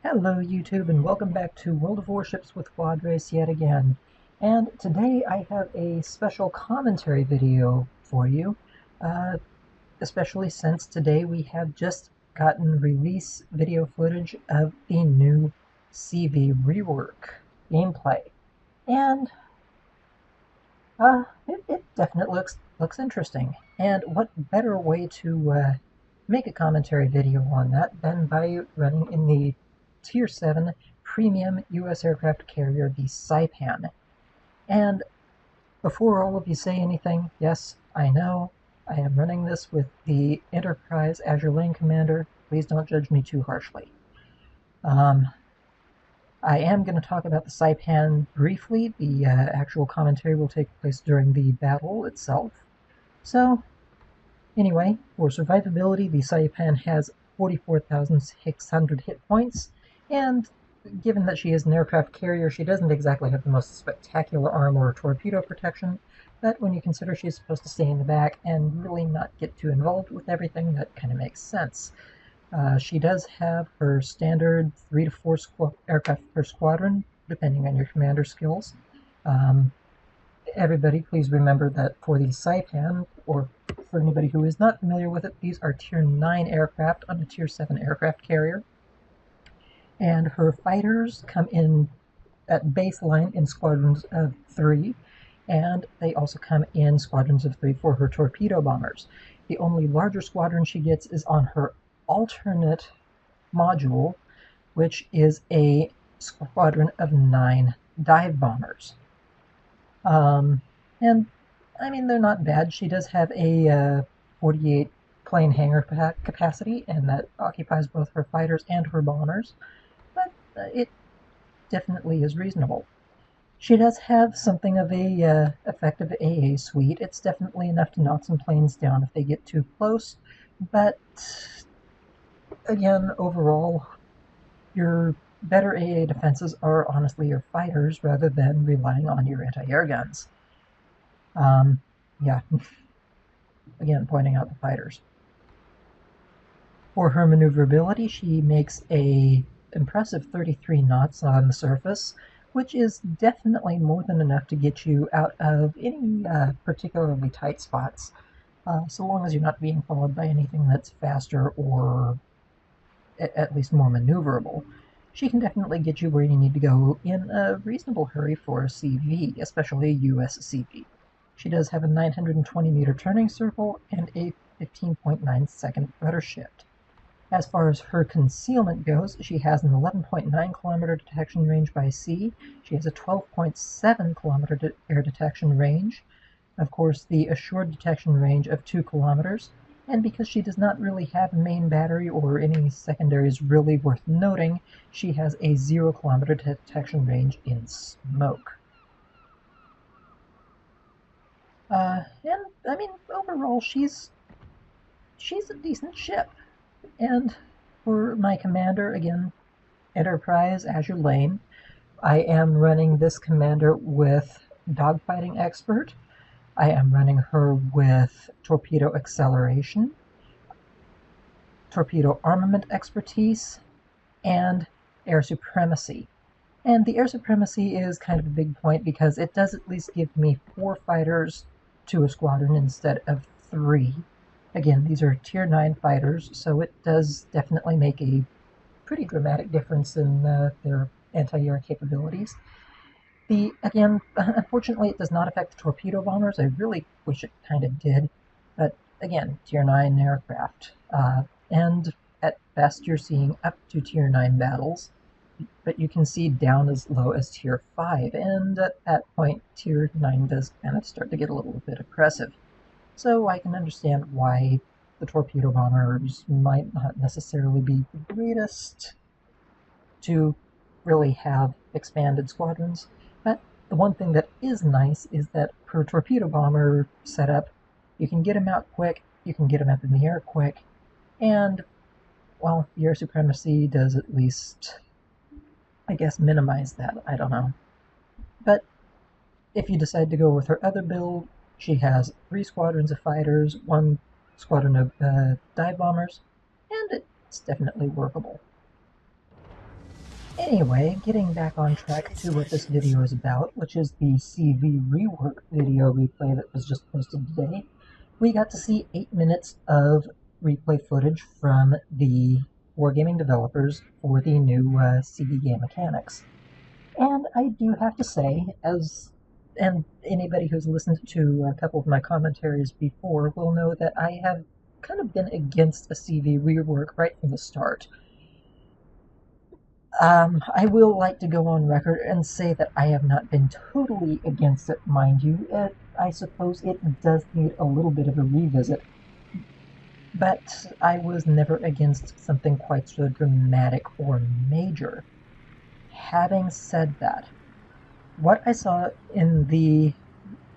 Hello YouTube and welcome back to World of Warships with Wadres yet again. And today I have a special commentary video for you, especially since today we have just gotten release video footage of the new CVRework gameplay. And it definitely looks interesting. And what better way to make a commentary video on that than by running in the Tier 7 premium U.S. aircraft carrier, the Saipan. And before all of you say anything, yes, I know, I am running this with the Enterprise Azure Lane Commander. Please don't judge me too harshly. I am going to talk about the Saipan briefly. The actual commentary will take place during the battle itself. So, anyway, for survivability, the Saipan has 44,600 hit points. And given that she is an aircraft carrier, she doesn't exactly have the most spectacular armor or torpedo protection, but when you consider she's supposed to stay in the back and really not get too involved with everything, that kind of makes sense. She does have her standard 3 to 4 aircraft per squadron, depending on your commander skills. Everybody, please remember that for the Saipan, or for anybody who is not familiar with it, these are Tier 9 aircraft on a Tier 7 aircraft carrier. And her fighters come in at baseline in squadrons of 3, and they also come in squadrons of 3 for her torpedo bombers. The only larger squadron she gets is on her alternate module, which is a squadron of 9 dive bombers. And, I mean, they're not bad. She does have a 48 plane hangar capacity, and that occupies both her fighters and her bombers. It definitely is reasonable. She does have something of a effective AA suite. It's definitely enough to knock some planes down if they get too close, but again, overall, your better AA defenses are honestly your fighters rather than relying on your anti-air guns. Yeah, again, pointing out the fighters. For her maneuverability, she makes a impressive 33 knots on the surface, which is definitely more than enough to get you out of any particularly tight spots, so long as you're not being followed by anything that's faster or at least more maneuverable. She can definitely get you where you need to go in a reasonable hurry for a CV, especially a US CV. She does have a 920 meter turning circle and a 15.9 second rudder shift. As far as her concealment goes, she has an 11.9 kilometer detection range by sea. She has a 12.7 kilometer air detection range. Of course, the assured detection range of 2 kilometers. And because she does not really have a main battery or any secondaries really worth noting, she has a 0 kilometer detection range in smoke. And, I mean, overall, she's a decent ship. And for my commander, again, Enterprise Azure Lane, I am running this commander with Dogfighting Expert. I am running her with Torpedo Acceleration, Torpedo Armament Expertise, and Air Supremacy. And the Air Supremacy is kind of a big point because it does at least give me 4 fighters to a squadron instead of 3. Again, these are Tier 9 fighters, so it does definitely make a pretty dramatic difference in their anti-air capabilities. Again, unfortunately, it does not affect the torpedo bombers. I really wish it kind of did, but again, Tier 9 aircraft. And at best, you're seeing up to Tier 9 battles, but you can see down as low as Tier 5, and at that point, Tier 9 does kind of start to get a little bit oppressive. So I can understand why the torpedo bombers might not necessarily be the greatest to really have expanded squadrons. But the one thing that is nice is that per torpedo bomber setup, you can get them out quick, you can get them up in the air quick, and, well, the Air Supremacy does at least, I guess, minimize that. I don't know. But if you decide to go with her other build, she has 3 squadrons of fighters, 1 squadron of dive bombers, and it's definitely workable. Anyway, getting back on track to what this video is about, which is the CVRework video replay that was just posted today, we got to see 8 minutes of replay footage from the wargaming developers for the new CV game mechanics. And I do have to say, and anybody who's listened to a couple of my commentaries before will know that I have kind of been against a CV rework right from the start. I will like to go on record and say that I have not been totally against it, mind you. I suppose it does need a little bit of a revisit, but I was never against something quite so dramatic or major. Having said that, what I saw in the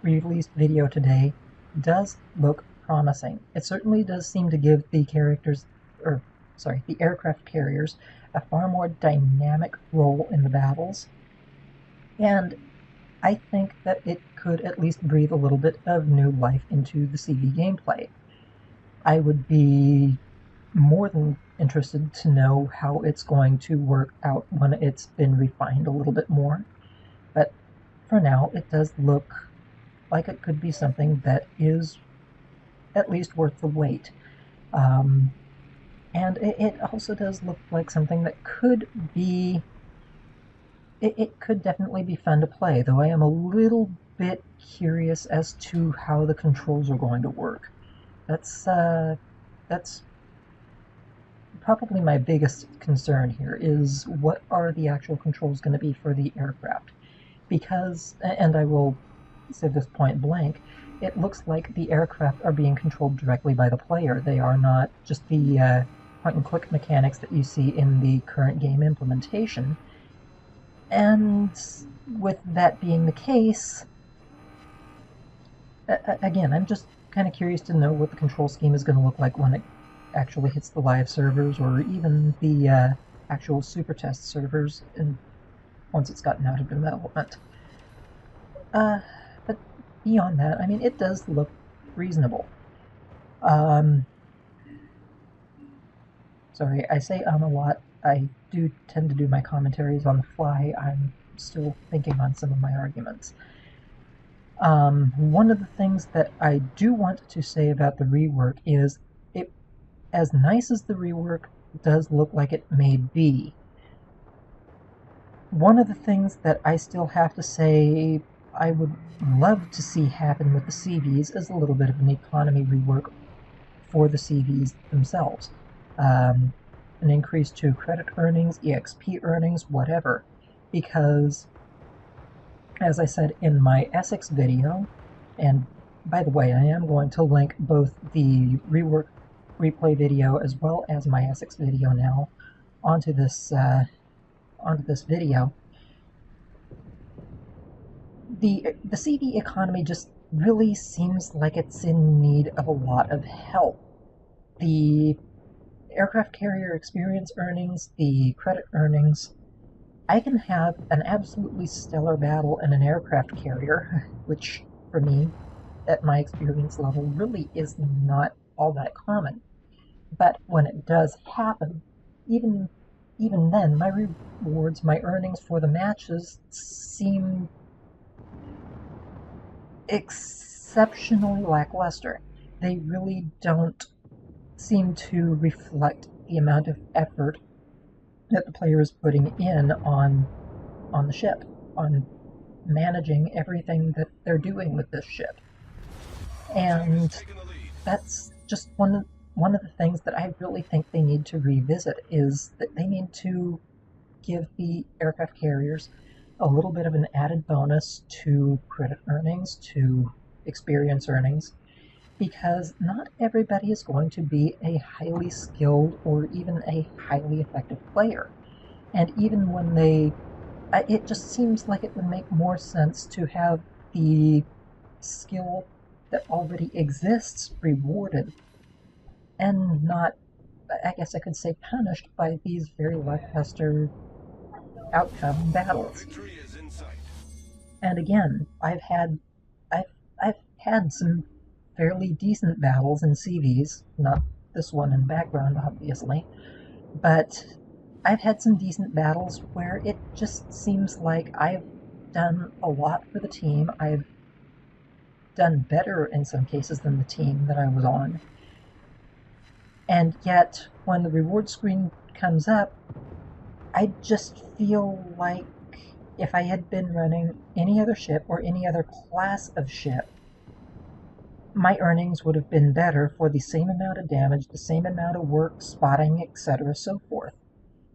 released video today does look promising. It certainly does seem to give the aircraft carriers a far more dynamic role in the battles, and I think that it could at least breathe a little bit of new life into the CV gameplay. I would be more than interested to know how it's going to work out when it's been refined a little bit more, but for now it does look like it could be something that is at least worth the wait. And it also does look like something that could be... It could definitely be fun to play, though I am a little bit curious as to how the controls are going to work. That's probably my biggest concern here, is what are the actual controls going to be for the aircraft? Because, and I will say this point blank, it looks like the aircraft are being controlled directly by the player. They are not just the point-and-click mechanics that you see in the current game implementation. And with that being the case, again, I'm just kind of curious to know what the control scheme is going to look like when it actually hits the live servers, or even the actual super test servers, and once it's gotten out of development. But beyond that, I mean, it does look reasonable. Sorry, I say a lot. I do tend to do my commentaries on the fly. I'm still thinking on some of my arguments. One of the things that I do want to say about the rework is, as nice as the rework does look like it may be, one of the things that I still have to say I would love to see happen with the CVs is a little bit of an economy rework for the CVs themselves. An increase to credit earnings, EXP earnings, whatever. Because, as I said in my Essex video, and by the way, I am going to link both the rework replay video as well as my Essex video now onto this video. The CV economy just really seems like it's in need of a lot of help. The aircraft carrier experience earnings, the credit earnings, I can have an absolutely stellar battle in an aircraft carrier, which for me, at my experience level, really is not all that common. But when it does happen, even then, my rewards, my earnings for the matches seem exceptionally lackluster. They really don't seem to reflect the amount of effort that the player is putting in on the ship, on managing everything that they're doing with this ship. And that's just one of the things that I really think they need to revisit, is that they need to give the aircraft carriers a little bit of an added bonus to credit earnings, to experience earnings, because not everybody is going to be a highly skilled or even a highly effective player. And even when it just seems like it would make more sense to have the skill that already exists rewarded, and not, I guess I could say, punished by these very lackluster outcome battles. And again, I've had some fairly decent battles in CVs, not this one in background, obviously, but I've had some decent battles where it just seems like I've done a lot for the team. I've done better in some cases than the team that I was on. And yet, when the reward screen comes up, I just feel like if I had been running any other ship or any other class of ship, my earnings would have been better for the same amount of damage, the same amount of work, spotting, etc., so forth.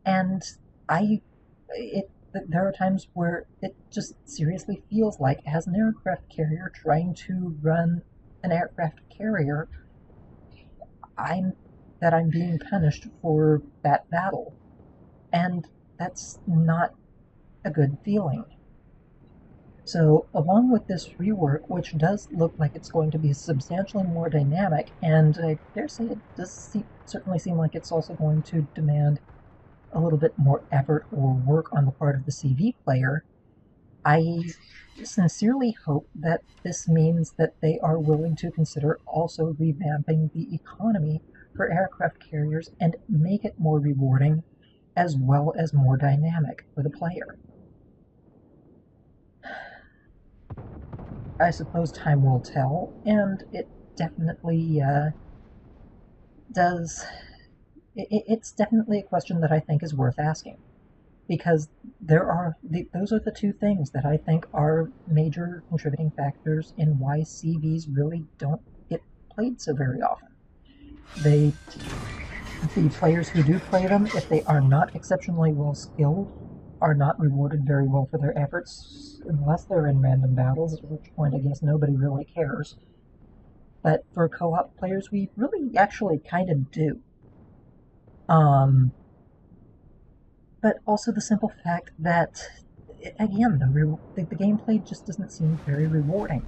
And there are times where it just seriously feels like, as an aircraft carrier trying to run an aircraft carrier, I'm being punished for that battle. And that's not a good feeling. So, along with this rework, which does look like it's going to be substantially more dynamic, and I dare say it does certainly seem like it's also going to demand a little bit more effort or work on the part of the CV player, I sincerely hope that this means that they are willing to consider also revamping the economy for aircraft carriers and make it more rewarding as well as more dynamic for the player. I suppose time will tell, and it definitely does. It's definitely a question that I think is worth asking, because those are the two things that I think are major contributing factors in why CVs really don't get played so very often. The players who do play them, if they are not exceptionally well skilled, are not rewarded very well for their efforts, unless they're in random battles, at which point I guess nobody really cares. But for co-op players, we really actually kind of do. But also the simple fact that, again, the gameplay just doesn't seem very rewarding.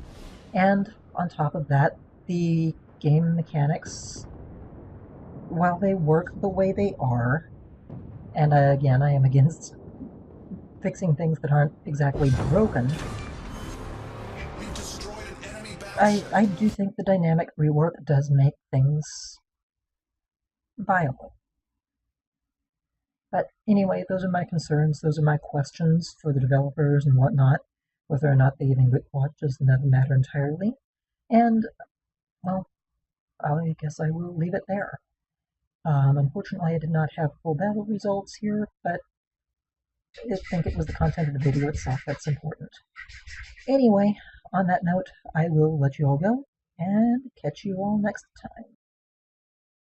And on top of that, the game mechanics, while they work the way they are, and again, I am against fixing things that aren't exactly broken, I do think the dynamic rework does make things viable. But anyway, those are my concerns, those are my questions for the developers and whatnot. Whether or not they even watch is another matter entirely. And, well, I guess I will leave it there. Unfortunately, I did not have full battle results here, but I think it was the content of the video itself that's important. Anyway, on that note, I will let you all go, and catch you all next time.